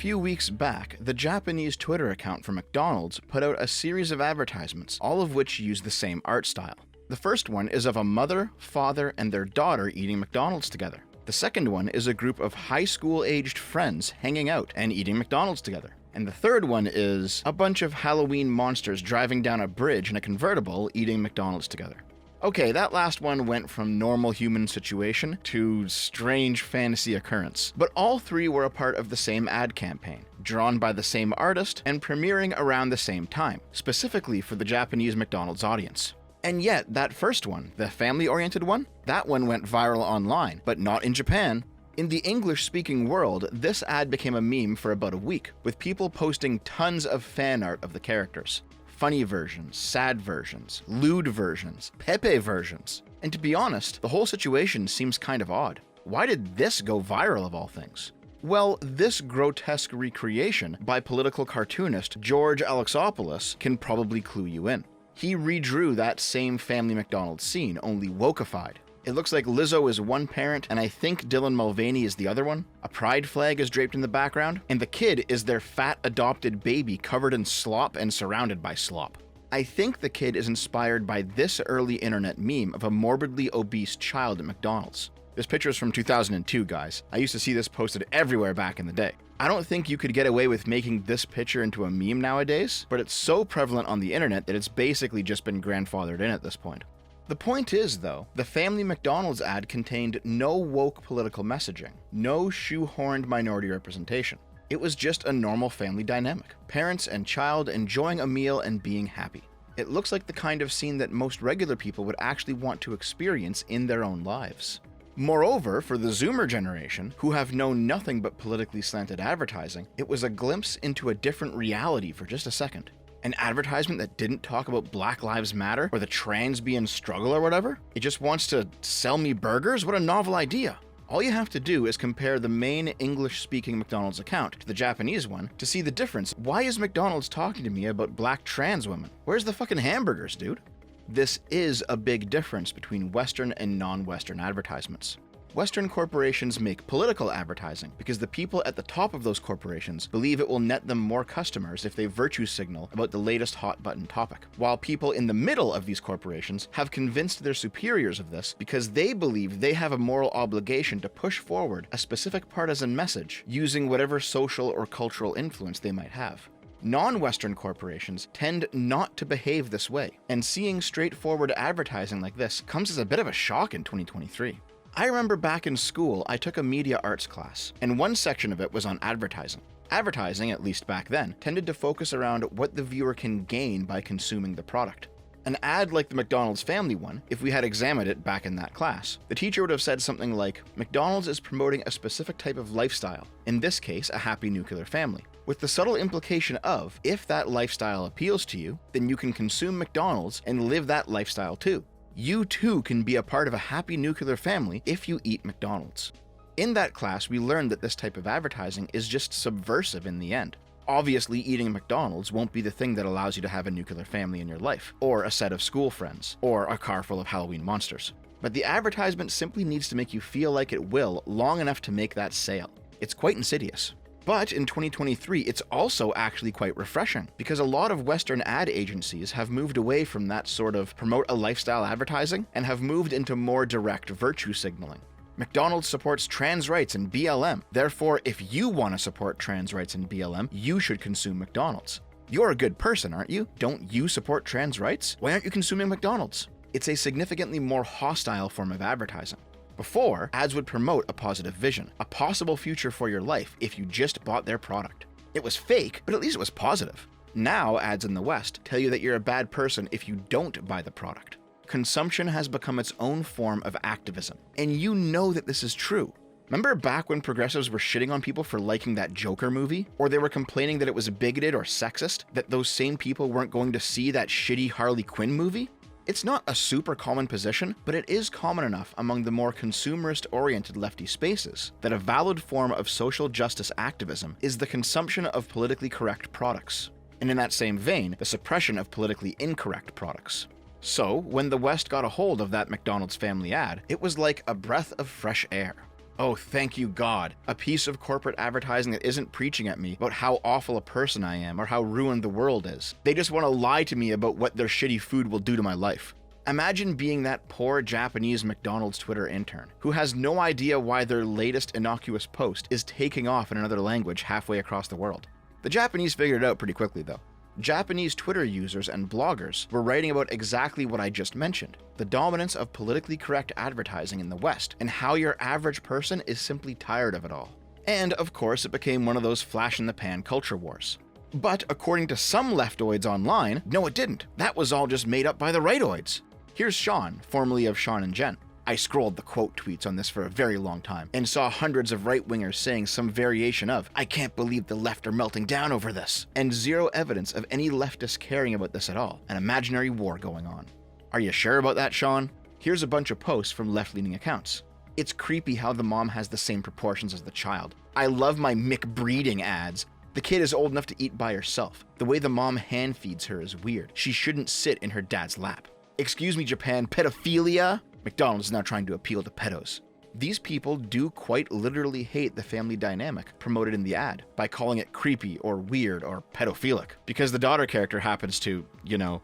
few weeks back, the Japanese Twitter account for McDonald's put out a series of advertisements, all of which use the same art style. The first one is of a mother, father, and their daughter eating McDonald's together. The second one is a group of high school-aged friends hanging out and eating McDonald's together. And the third one is a bunch of Halloween monsters driving down a bridge in a convertible eating McDonald's together. Okay, that last one went from normal human situation to strange fantasy occurrence, but all three were a part of the same ad campaign, drawn by the same artist and premiering around the same time, specifically for the Japanese McDonald's audience. And yet, that first one, the family-oriented one, that one went viral online, but not in Japan. In the English-speaking world, this ad became a meme for about a week, with people posting tons of fan art of the characters. Funny versions, sad versions, lewd versions, Pepe versions. And to be honest, the whole situation seems kind of odd. Why did this go viral of all things? Well, this grotesque recreation by political cartoonist George Alexopoulos can probably clue you in. He redrew that same Family McDonald's scene, only wokeified. It looks like Lizzo is one parent, and I think Dylan Mulvaney is the other one. A pride flag is draped in the background, and the kid is their fat adopted baby covered in slop and surrounded by slop. I think the kid is inspired by this early internet meme of a morbidly obese child at McDonald's. This picture is from 2002, guys. I used to see this posted everywhere back in the day. I don't think you could get away with making this picture into a meme nowadays, but it's so prevalent on the internet that it's basically just been grandfathered in at this point. The point is, though, the Family McDonald's ad contained no woke political messaging, no shoehorned minority representation. It was just a normal family dynamic, parents and child enjoying a meal and being happy. It looks like the kind of scene that most regular people would actually want to experience in their own lives. Moreover, for the Zoomer generation, who have known nothing but politically slanted advertising, it was a glimpse into a different reality for just a second. An advertisement that didn't talk about Black Lives Matter or the transbian struggle or whatever? It just wants to sell me burgers? What a novel idea. All you have to do is compare the main English-speaking McDonald's account to the Japanese one to see the difference. Why is McDonald's talking to me about black trans women? Where's the fucking hamburgers, dude? This is a big difference between Western and non-Western advertisements. Western corporations make political advertising because the people at the top of those corporations believe it will net them more customers if they virtue signal about the latest hot button topic, while people in the middle of these corporations have convinced their superiors of this because they believe they have a moral obligation to push forward a specific partisan message using whatever social or cultural influence they might have. Non-Western corporations tend not to behave this way, and seeing straightforward advertising like this comes as a bit of a shock in 2023. I remember back in school, I took a media arts class, and one section of it was on advertising. Advertising, at least back then, tended to focus around what the viewer can gain by consuming the product. An ad like the McDonald's family one, if we had examined it back in that class, the teacher would have said something like, McDonald's is promoting a specific type of lifestyle, in this case a happy nuclear family, with the subtle implication of, if that lifestyle appeals to you, then you can consume McDonald's and live that lifestyle too. You too can be a part of a happy nuclear family if you eat McDonald's. In that class, we learned that this type of advertising is just subversive in the end. Obviously, eating McDonald's won't be the thing that allows you to have a nuclear family in your life, or a set of school friends, or a car full of Halloween monsters. But the advertisement simply needs to make you feel like it will long enough to make that sale. It's quite insidious. But in 2023, it's also actually quite refreshing, because a lot of Western ad agencies have moved away from that sort of promote a lifestyle advertising and have moved into more direct virtue signaling. McDonald's supports trans rights and BLM. Therefore, if you want to support trans rights and BLM, you should consume McDonald's. You're a good person, aren't you? Don't you support trans rights? Why aren't you consuming McDonald's? It's a significantly more hostile form of advertising. Before, ads would promote a positive vision, a possible future for your life if you just bought their product. It was fake, but at least it was positive. Now, ads in the West tell you that you're a bad person if you don't buy the product. Consumption has become its own form of activism, and you know that this is true. Remember back when progressives were shitting on people for liking that Joker movie? Or they were complaining that it was bigoted or sexist, that those same people weren't going to see that shitty Harley Quinn movie? It's not a super common position, but it is common enough among the more consumerist-oriented lefty spaces that a valid form of social justice activism is the consumption of politically correct products, and in that same vein, the suppression of politically incorrect products. So, when the West got a hold of that McDonald's family ad, it was like a breath of fresh air. Oh, thank you, God. A piece of corporate advertising that isn't preaching at me about how awful a person I am or how ruined the world is. They just want to lie to me about what their shitty food will do to my life. Imagine being that poor Japanese McDonald's Twitter intern who has no idea why their latest innocuous post is taking off in another language halfway across the world. The Japanese figured it out pretty quickly, though. Japanese Twitter users and bloggers were writing about exactly what I just mentioned, the dominance of politically correct advertising in the West, and how your average person is simply tired of it all. And, of course, it became one of those flash-in-the-pan culture wars. But, according to some leftoids online, no it didn't. That was all just made up by the rightoids. Here's Sean, formerly of Sean and Jen. I scrolled the quote tweets on this for a very long time, and saw hundreds of right-wingers saying some variation of, "I can't believe the left are melting down over this," and zero evidence of any leftists caring about this at all, an imaginary war going on. Are you sure about that, Sean? Here's a bunch of posts from left-leaning accounts. It's creepy how the mom has the same proportions as the child. I love my McBreeding ads. The kid is old enough to eat by herself. The way the mom hand feeds her is weird. She shouldn't sit in her dad's lap. Excuse me, Japan, pedophilia? McDonald's is now trying to appeal to pedos. These people do quite literally hate the family dynamic promoted in the ad by calling it creepy or weird or pedophilic, because the daughter character happens to,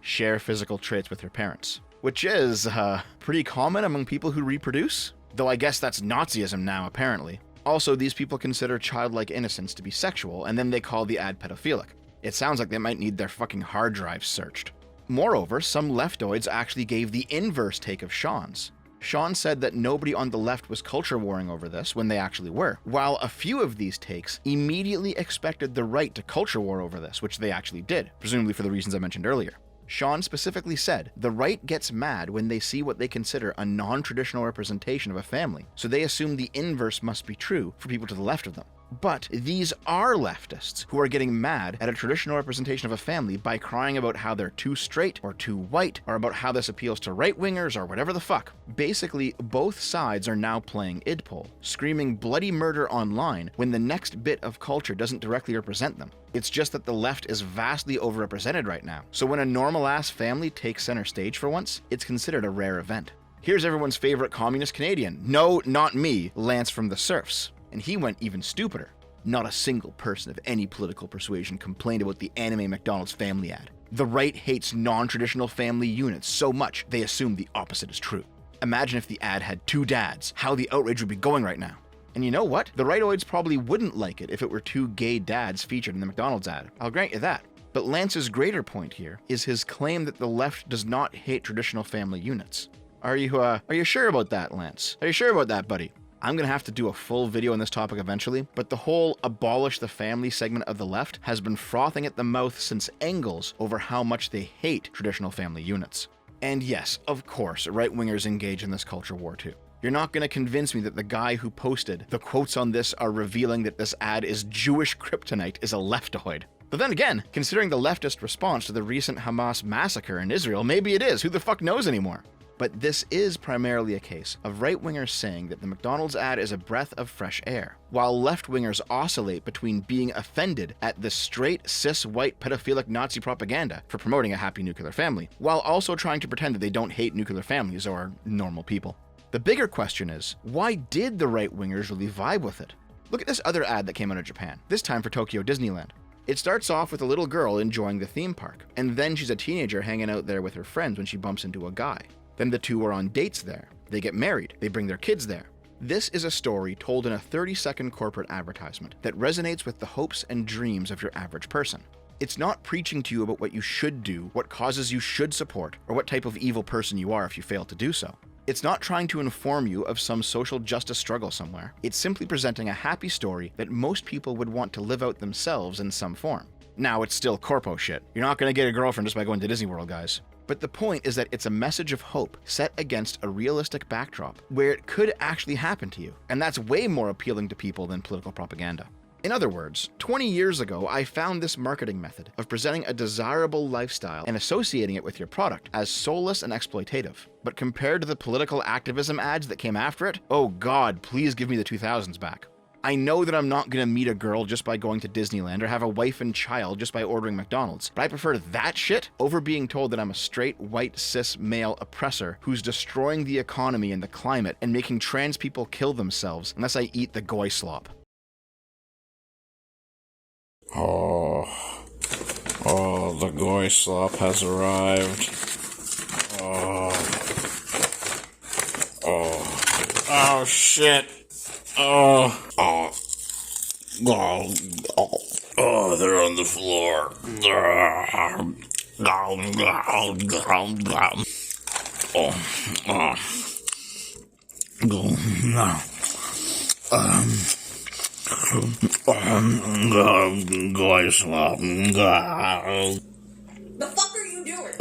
share physical traits with her parents, which is pretty common among people who reproduce, though I guess that's Nazism now, apparently. Also, these people consider childlike innocence to be sexual, and then they call the ad pedophilic. It sounds like they might need their fucking hard drives searched. Moreover, some leftoids actually gave the inverse take of Sean's. Sean said that nobody on the left was culture warring over this when they actually were, while a few of these takes immediately expected the right to culture war over this, which they actually did, presumably for the reasons I mentioned earlier. Sean specifically said, the right gets mad when they see what they consider a non-traditional representation of a family, so they assume the inverse must be true for people to the left of them. But these are leftists who are getting mad at a traditional representation of a family by crying about how they're too straight or too white, or about how this appeals to right-wingers or whatever the fuck. Basically, both sides are now playing idpol, screaming bloody murder online when the next bit of culture doesn't directly represent them. It's just that the left is vastly overrepresented right now, so when a normal-ass family takes center stage for once, it's considered a rare event. Here's everyone's favorite communist Canadian. No, not me, Lance from the Surfs. And he went even stupider. Not a single person of any political persuasion complained about the anime McDonald's family ad. The right hates non-traditional family units so much, they assume the opposite is true. Imagine if the ad had two dads, how the outrage would be going right now. And you know what? The rightoids probably wouldn't like it if it were two gay dads featured in the McDonald's ad. I'll grant you that. But Lance's greater point here is his claim that the left does not hate traditional family units. Are you sure about that, Lance? Are you sure about that, buddy? I'm gonna have to do a full video on this topic eventually, but the whole abolish the family segment of the left has been frothing at the mouth since Engels over how much they hate traditional family units. And yes, of course, right-wingers engage in this culture war too. You're not gonna convince me that the guy who posted the quotes on this are revealing that this ad is Jewish kryptonite is a leftoid. But then again, considering the leftist response to the recent Hamas massacre in Israel, maybe it is. Who the fuck knows anymore? But this is primarily a case of right-wingers saying that the McDonald's ad is a breath of fresh air, while left-wingers oscillate between being offended at the straight, cis-white, pedophilic Nazi propaganda for promoting a happy nuclear family, while also trying to pretend that they don't hate nuclear families or normal people. The bigger question is, why did the right-wingers really vibe with it? Look at this other ad that came out of Japan, this time for Tokyo Disneyland. It starts off with a little girl enjoying the theme park, and then she's a teenager hanging out there with her friends when she bumps into a guy. Then the two are on dates there. They get married. They bring their kids there. This is a story told in a 30-second corporate advertisement that resonates with the hopes and dreams of your average person. It's not preaching to you about what you should do, what causes you should support, or what type of evil person you are if you fail to do so. It's not trying to inform you of some social justice struggle somewhere. It's simply presenting a happy story that most people would want to live out themselves in some form. Now, it's still corpo shit. You're not gonna get a girlfriend just by going to Disney World, guys. But the point is that it's a message of hope set against a realistic backdrop where it could actually happen to you, and that's way more appealing to people than political propaganda. In other words, 20 years ago, I found this marketing method of presenting a desirable lifestyle and associating it with your product as soulless and exploitative. But compared to the political activism ads that came after it, oh God, please give me the 2000s back. I know that I'm not gonna meet a girl just by going to Disneyland or have a wife and child just by ordering McDonald's, but I prefer that shit over being told that I'm a straight, white, cis, male oppressor who's destroying the economy and the climate and making trans people kill themselves unless I eat the goy slop. Oh, the goy slop has arrived. Oh, shit. Oh, they're on the floor. Goy slop. The fuck are you doing?